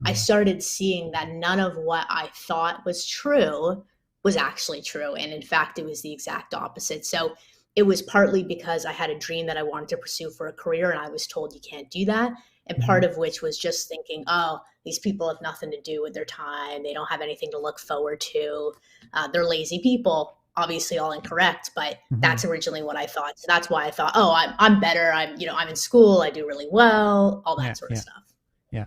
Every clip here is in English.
I started seeing that none of what I thought was true was actually true. And in fact, it was the exact opposite. So it was partly because I had a dream that I wanted to pursue for a career and I was told you can't do that. And Hmm. part of which was just thinking, oh, these people have nothing to do with their time. They don't have anything to look forward to. They're lazy people. Obviously, all incorrect, but Hmm. that's originally what I thought. So that's why I thought, oh, I'm better. I'm in school. I do really well. All Yeah, that sort of yeah, stuff. yeah.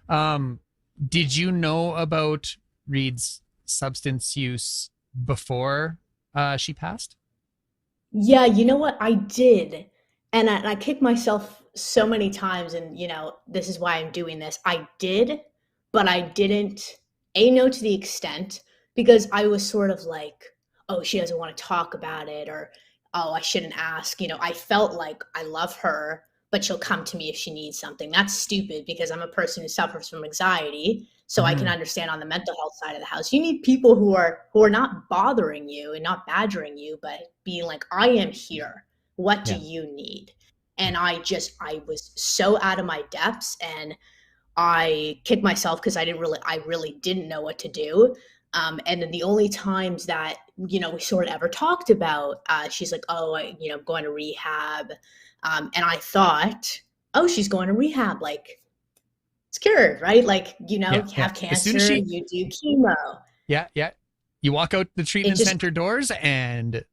Um, did you know about Reed's substance use before she passed? Yeah, you know what? I did. And I kicked myself so many times. And, this is why I'm doing this. I did, but I didn't, know to the extent because I was sort of like, oh, she doesn't want to talk about it, or, oh, I shouldn't ask. I felt like I love her, but she'll come to me if she needs something. That's stupid because I'm a person who suffers from anxiety. So I can Hmm. understand on the mental health side of the house. You need people who are not bothering you and not badgering you, but being like, I am here. What do Yeah, you need? yeah. And I was so out of my depths, and I kicked myself because I really didn't know what to do. And then the only times that, we sort of ever talked about, she's like, oh, I'm going to rehab. And I thought, oh, she's going to rehab. Like, it's cured, right? Like, Yeah, you yeah. have As soon as cancer, she, you do chemo. yeah, yeah, you walk out the It treatment just center doors and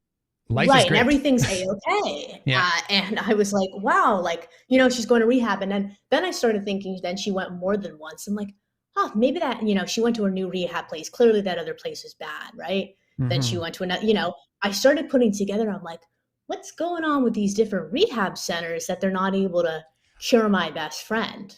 life is Right, and great. everything's A-okay. Yeah. And I was like, wow, like, she's going to rehab. And then I started thinking, then she went more than once. I'm like, oh, maybe that, she went to her new rehab place. Clearly that other place was bad, right? Then she Hmm. went to another, I started putting together, I'm like, what's going on with these different rehab centers that they're not able to cure my best friend?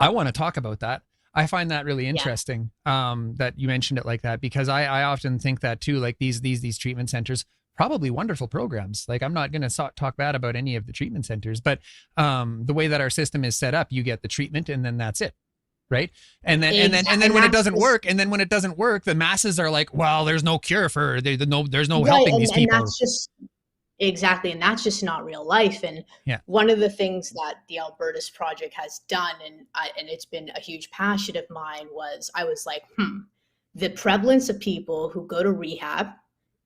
I want to talk about that. I find that really Yeah. interesting that you mentioned it like that because I often think that too. Like these treatment centers, probably wonderful programs. Like I'm not going to talk bad about any of the treatment centers, but the way that our system is set up, you get the treatment and then that's it, right? And then And when it that's doesn't just work, and then when it doesn't work, the masses are like, well, there's no cure for there's no right. helping these And people. that's just Exactly, and that's just not real life. And Yeah. one of the things that the Albertus Project has done, and it's been a huge passion of mine, was I was like, the prevalence of people who go to rehab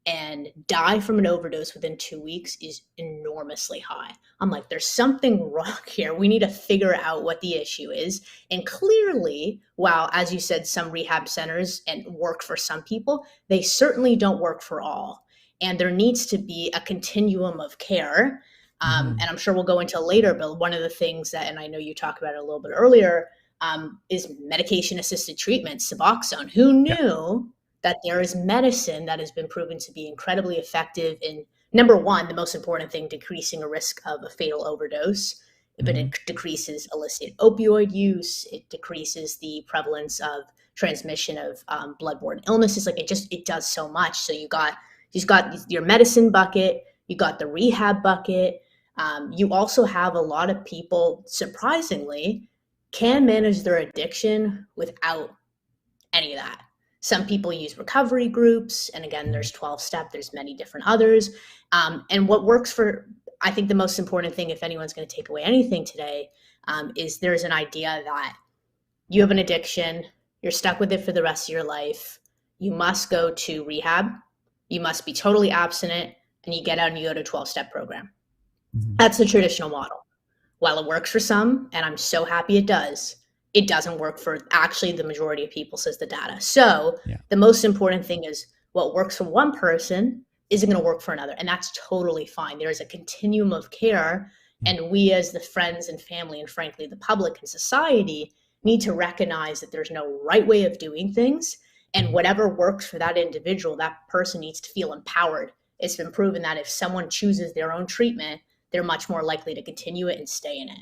and die from an overdose within 2 weeks is enormously high. I'm like, there's something wrong here. We need to figure out what the issue is. And clearly, while, as you said, some rehab centers and work for some people, they certainly don't work for all. And there needs to be a continuum of care. Mm-hmm. And I'm sure we'll go into later, but one of the things that, and I know you talked about it a little bit earlier, is medication assisted treatment, Suboxone. Who Yeah. knew that there is medicine that has been proven to be incredibly effective in, number one, the most important thing, decreasing a risk of a fatal overdose, but Mm-hmm. it decreases illicit opioid use. It decreases the prevalence of transmission of bloodborne illnesses. Like it does so much. So you've got your medicine bucket, you got the rehab bucket. You also have a lot of people, surprisingly, can manage their addiction without any of that. Some people use recovery groups, and again, Mm-hmm. there's 12 step, there's many different others. And what works for, I think the most important thing, if anyone's going to take away anything today, is there's an idea that you have an addiction, you're stuck with it for the rest of your life, you must go to rehab, you must be totally abstinent, and you get out and you go to a 12 step program. Mm-hmm. That's the traditional model. While it works for some, and I'm so happy it doesn't work for actually the majority of people, says the data. So Yeah. the most important thing is what works for one person isn't going to work for another. And that's totally fine. There is a continuum of care. Yeah. And we, as the friends and family, and frankly, the public and society, need to recognize that there's no right way of doing things. And Mm-hmm. whatever works for that individual, that person needs to feel empowered. It's been proven that if someone chooses their own treatment, they're much more likely to continue it and stay in it.